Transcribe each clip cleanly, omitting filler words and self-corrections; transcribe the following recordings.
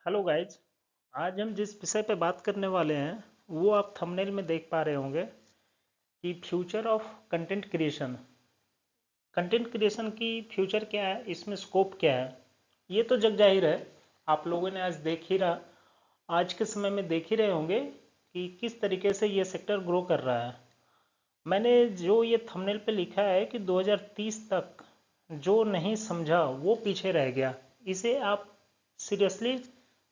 Hello guys. आज हम जिस विषय पे बात करने वाले हैं वो आप थंबनेल में देख पा रहे होंगे कि future of content creation. Content creation की फ्यूचर क्या है, इसमें स्कोप क्या है, ये तो जग जाहिर है। आप लोगों ने आज के समय में देख ही रहे होंगे कि किस तरीके से ये सेक्टर ग्रो कर रहा है। मैंने जो ये थंबनेल पे लिखा है कि 2030 तक जो नहीं समझा वो पीछे रह गया, इसे आप सीरियसली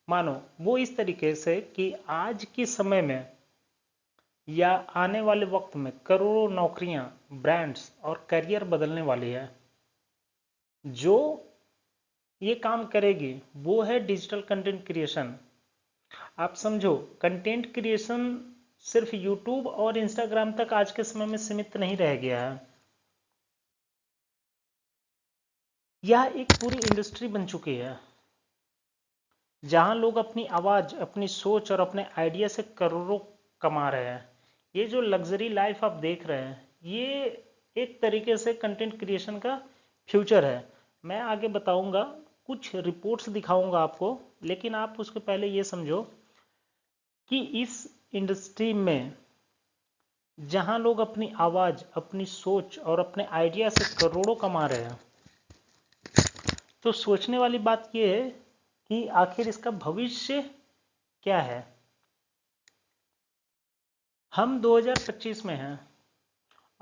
मानो। वो इस तरीके से कि आज के समय में या आने वाले वक्त में करोड़ों नौकरियां, ब्रांड्स और करियर बदलने वाली है। जो ये काम करेगी वो है डिजिटल कंटेंट क्रिएशन। आप समझो, कंटेंट क्रिएशन सिर्फ यूट्यूब और इंस्टाग्राम तक आज के समय में सीमित नहीं रह गया है। यह एक पूरी इंडस्ट्री बन चुकी है जहां लोग अपनी आवाज़, अपनी सोच और अपने आइडिया से करोड़ों कमा रहे हैं। ये जो लग्जरी लाइफ आप देख रहे हैं, ये एक तरीके से कंटेंट क्रिएशन का फ्यूचर है। मैं आगे बताऊंगा, कुछ रिपोर्ट्स दिखाऊंगा आपको, लेकिन आप उसके पहले ये समझो कि इस इंडस्ट्री में जहां लोग अपनी आवाज़, अपनी सोच और अपने आइडिया से करोड़ों कमा रहे हैं, तो सोचने वाली बात यह है कि आखिर इसका भविष्य क्या है। हम 2025 में हैं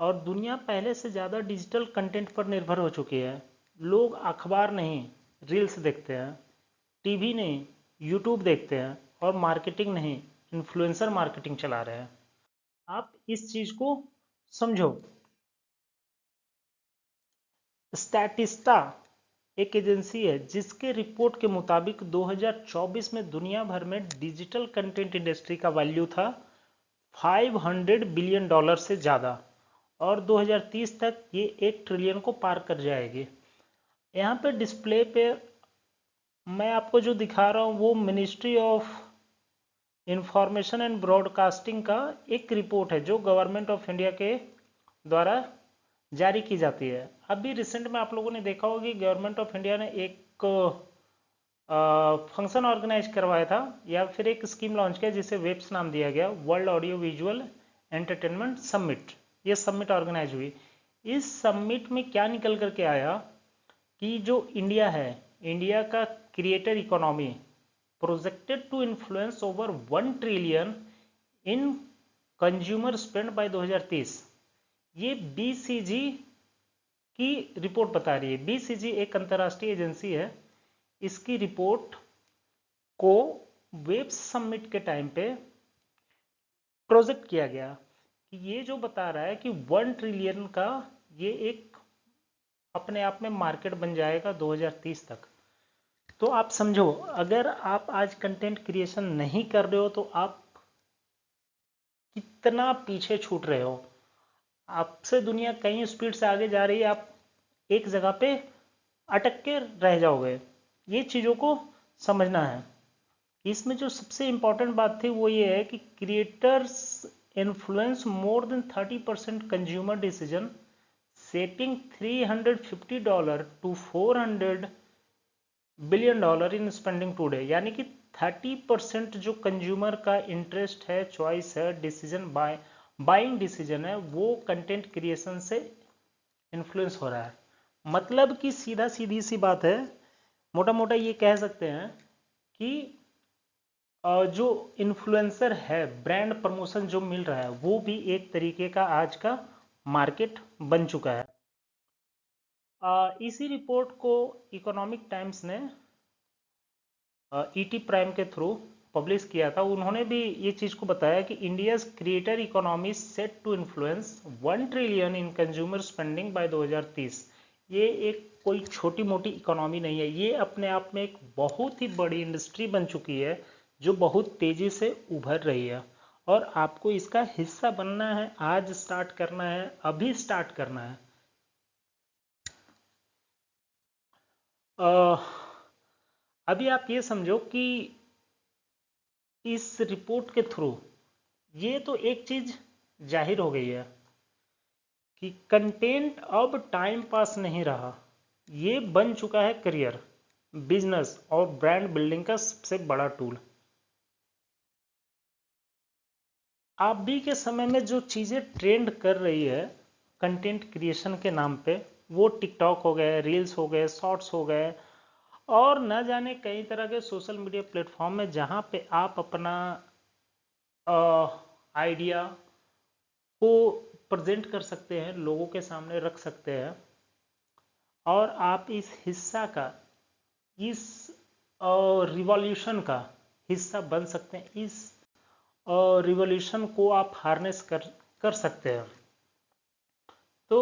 और दुनिया पहले से ज़्यादा डिजिटल कंटेंट पर निर्भर हो चुकी है। लोग अखबार नहीं, रील्स देखते हैं, टीवी नहीं, यूट्यूब देखते हैं, और मार्केटिंग नहीं, इन्फ्लुएंसर मार्केटिंग चला रहे हैं। आप इस चीज़ को समझो। स्टैटिस्टा एक एजेंसी है जिसके रिपोर्ट के मुताबिक 2024 में दुनिया भर में डिजिटल कंटेंट इंडस्ट्री का वैल्यू था $500 बिलियन से ज़्यादा, और 2030 तक ये 1 ट्रिलियन को पार कर जाएगी। यहाँ पे डिस्प्ले पे मैं आपको जो दिखा रहा हूँ वो ministry of information and broadcasting का एक रिपोर्ट है जो गवर्नमेंट ऑफ इंडिया के द्वारा जारी की जाती है। अभी रिसेंट में आप लोगों ने देखा होगा कि गवर्नमेंट ऑफ इंडिया ने एक फंक्शन ऑर्गेनाइज करवाया था, या फिर एक स्कीम लॉन्च किया जिसे वेब्स नाम दिया गया, world audio visual entertainment summit. ये समिट ऑर्गेनाइज हुई। इस समिट में क्या निकल करके आया कि जो इंडिया है, इंडिया का creator economy projected to influence over 1 trillion in consumer spend by 2030। ये बीसीजी की रिपोर्ट बता रही है। बीसीजी एक अंतर्राष्ट्रीय एजेंसी है। इसकी रिपोर्ट को वेब समिट के टाइम पे प्रोजेक्ट किया गया कि ये जो बता रहा है कि 1 ट्रिलियन का ये एक अपने आप में मार्केट बन जाएगा 2030 तक। तो आप समझो, अगर आप आज कंटेंट क्रिएशन नहीं कर रहे हो तो आप कितना पीछे छूट रहे हो। आपसे दुनिया कई स्पीड से आगे जा रही है, आप एक जगह पे अटक के रह जाओगे। ये चीज़ों को समझना है। इसमें जो सबसे इम्पोर्टेंट बात थी वो ये है कि creators influence more than 30% consumer decision, setting $350 to $400 billion in spending today. यानी कि 30% जो कंज्यूमर का इंटरेस्ट है, चॉइस है, डिसीजन बाइंग डिसीजन है, वो कंटेंट क्रिएशन से इन्फ्लुएंस हो रहा है। मतलब कि सीधा सीधी सी बात है, मोटा मोटा ये कह सकते हैं कि जो इन्फ्लुएंसर है, ब्रांड प्रमोशन जो मिल रहा है, वो भी एक तरीके का आज का मार्केट बन चुका है। इसी रिपोर्ट को इकोनॉमिक टाइम्स ने ईटी प्राइम के थ्रू पब्लिश किया था। उन्होंने भी ये चीज़ को बताया कि India's creator economy set to influence 1 trillion in consumer spending by 2030। ये एक कोई छोटी मोटी इकोनॉमी नहीं है, ये अपने आप में एक बहुत ही बड़ी इंडस्ट्री बन चुकी है जो बहुत तेज़ी से उभर रही है, और आपको इसका हिस्सा बनना है। आज स्टार्ट करना है, अभी स्टार्ट करना है। अभी आप ये समझो कि इस रिपोर्ट के थ्रू ये तो एक चीज जाहिर हो गई है कि कंटेंट अब टाइम पास नहीं रहा, ये बन चुका है करियर। बिजनेस और ब्रांड बिल्डिंग का सबसे बड़ा टूल। अभी के समय में जो चीज़ें ट्रेंड कर रही है कंटेंट क्रिएशन के नाम पे, वो टिकटॉक हो गए, रील्स हो गए, शॉर्ट्स हो गए, और न जाने कई तरह के सोशल मीडिया प्लेटफॉर्म में जहाँ पे आप अपना आइडिया को प्रेजेंट कर सकते हैं, लोगों के सामने रख सकते हैं, और आप इस हिस्सा का, इस रिवॉल्यूशन का हिस्सा बन सकते हैं। इस रिवॉल्यूशन को आप हार्नेस कर सकते हैं। तो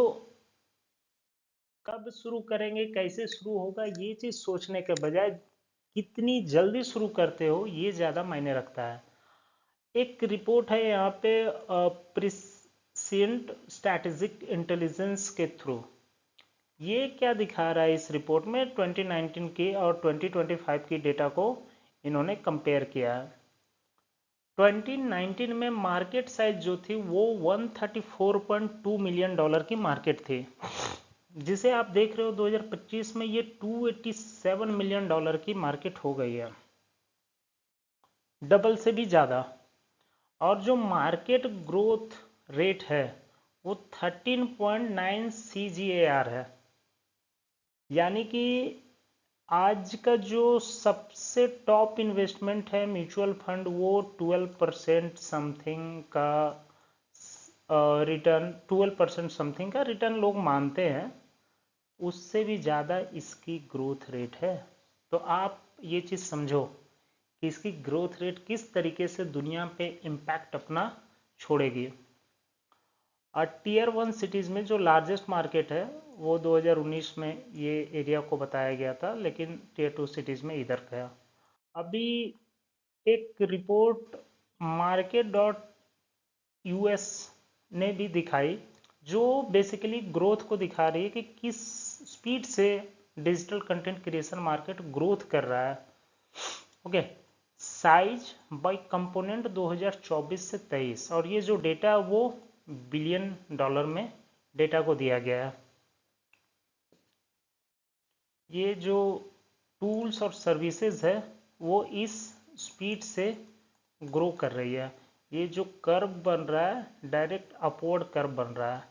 कब शुरू करेंगे, कैसे शुरू होगा, ये चीज़ सोचने के बजाय कितनी जल्दी शुरू करते हो, ये ज़्यादा मायने रखता है। एक रिपोर्ट है यहाँ पे प्रिसेंट स्ट्रैटेजिक इंटेलिजेंस के थ्रू, ये क्या दिखा रहा है इस रिपोर्ट में, 2019 की और 2025 की डेटा को इन्होंने कंपेयर किया है। 2019 में मार्केट साइज जो थी वो 134.2 मिलियन डॉलर की मार्केट थी, जिसे आप देख रहे हो 2025 में ये 287 मिलियन डॉलर की मार्केट हो गई है, डबल से भी ज़्यादा। और जो मार्केट ग्रोथ रेट है वो 13.9 CAGR है, यानी कि आज का जो सबसे टॉप इन्वेस्टमेंट है म्यूचुअल फंड, वो 12% समथिंग का रिटर्न, 12% समथिंग का रिटर्न लोग मानते हैं, उससे भी ज़्यादा इसकी ग्रोथ रेट है। तो आप ये चीज़ समझो कि इसकी ग्रोथ रेट किस तरीके से दुनिया पे इम्पैक्ट अपना छोड़ेगी। और टीयर 1 सिटीज़ में जो लार्जेस्ट मार्केट है वो 2019 में ये एरिया को बताया गया था, लेकिन टीयर 2 सिटीज़ में इधर गया। अभी एक रिपोर्ट market.us ने भी दिखाई, जो बेसिकली ग्रोथ को दिखा रही है कि किस स्पीड से digital content creation market growth कर रहा है। ओके, साइज बाय कंपोनेंट 2024 से 23, और ये जो डेटा है वो बिलियन डॉलर में डेटा को दिया गया है। ये जो टूल्स और सर्विसेज है वो इस स्पीड से ग्रो कर रही है। ये जो कर्व बन रहा है डायरेक्ट अपवर्ड कर्व बन रहा है,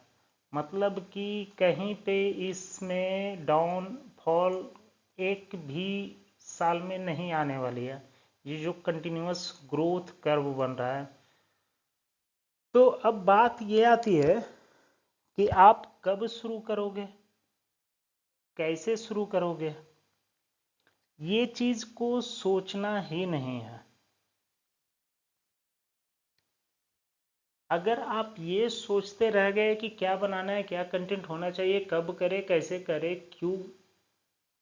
मतलब कि कहीं पे इसमें डाउन फॉल एक भी साल में नहीं आने वाली है। ये जो कंटिन्यूअस ग्रोथ कर्व बन रहा है। तो अब बात ये आती है कि आप कब शुरू करोगे, कैसे शुरू करोगे, ये चीज को सोचना ही नहीं है। अगर आप ये सोचते रह गए कि क्या बनाना है, क्या कंटेंट होना चाहिए, कब करे, कैसे करे, क्यों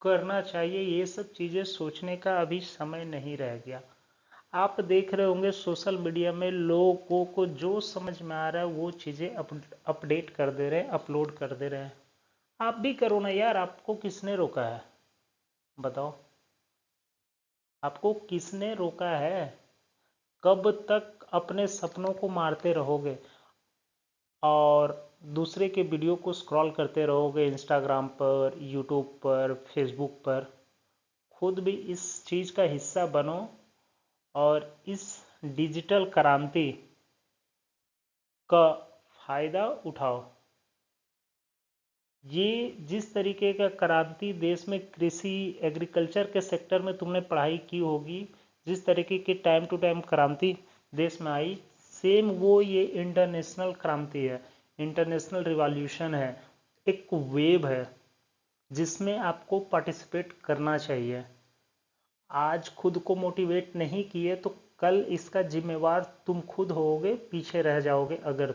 करना चाहिए, ये सब चीज़ें सोचने का अभी समय नहीं रह गया। आप देख रहे होंगे सोशल मीडिया में लोगों को जो समझ में आ रहा है वो चीज़ें अपडेट कर दे रहे हैं, अपलोड कर दे रहे हैं। आप भी करो ना यार, आपको किसने रोका है बताओ, आपको किसने रोका है? कब तक अपने सपनों को मारते रहोगे और दूसरे के वीडियो को स्क्रॉल करते रहोगे इंस्टाग्राम पर, यूट्यूब पर, फेसबुक पर? खुद भी इस चीज़ का हिस्सा बनो और इस डिजिटल क्रांति का फायदा उठाओ। ये जिस तरीके का क्रांति देश में कृषि एग्रीकल्चर के सेक्टर में तुमने पढ़ाई की होगी, जिस तरीके की टाइम टू टाइम क्रांति देश में आई, सेम वो ये इंटरनेशनल क्रांति है, इंटरनेशनल रिवॉल्यूशन है, एक वेव है जिसमें आपको पार्टिसिपेट करना चाहिए। आज खुद को मोटिवेट नहीं किए तो कल इसका जिम्मेवार तुम खुद होगे, पीछे रह जाओगे अगर।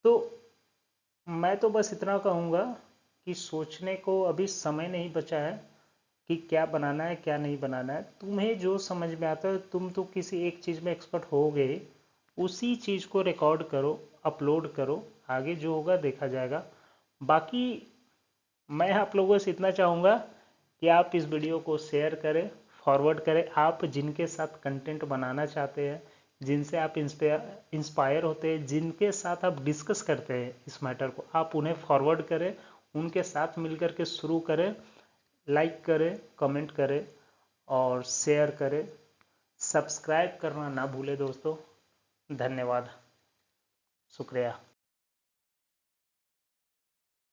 तो मैं तो बस इतना कहूँगा कि सोचने को अभी समय नहीं बचा है कि क्या बनाना है क्या नहीं बनाना है। तुम्हें जो समझ में आता है, तुम तो किसी एक चीज़ में एक्सपर्ट हो गए, उसी चीज़ को रिकॉर्ड करो, अपलोड करो, आगे जो होगा देखा जाएगा। बाकी मैं आप लोगों से इतना चाहूँगा कि आप इस वीडियो को शेयर करें, फॉरवर्ड करें। आप जिनके साथ कंटेंट बनाना चाहते हैं, जिनसे आप इंस्पायर होते हैं, जिनके साथ आप डिस्कस करते हैं इस मैटर को, आप उन्हें फॉरवर्ड करें, उनके साथ मिलकर के शुरू करें। लाइक करें, कमेंट करें और शेयर करें। सब्सक्राइब करना ना भूलें दोस्तों। धन्यवाद, शुक्रिया।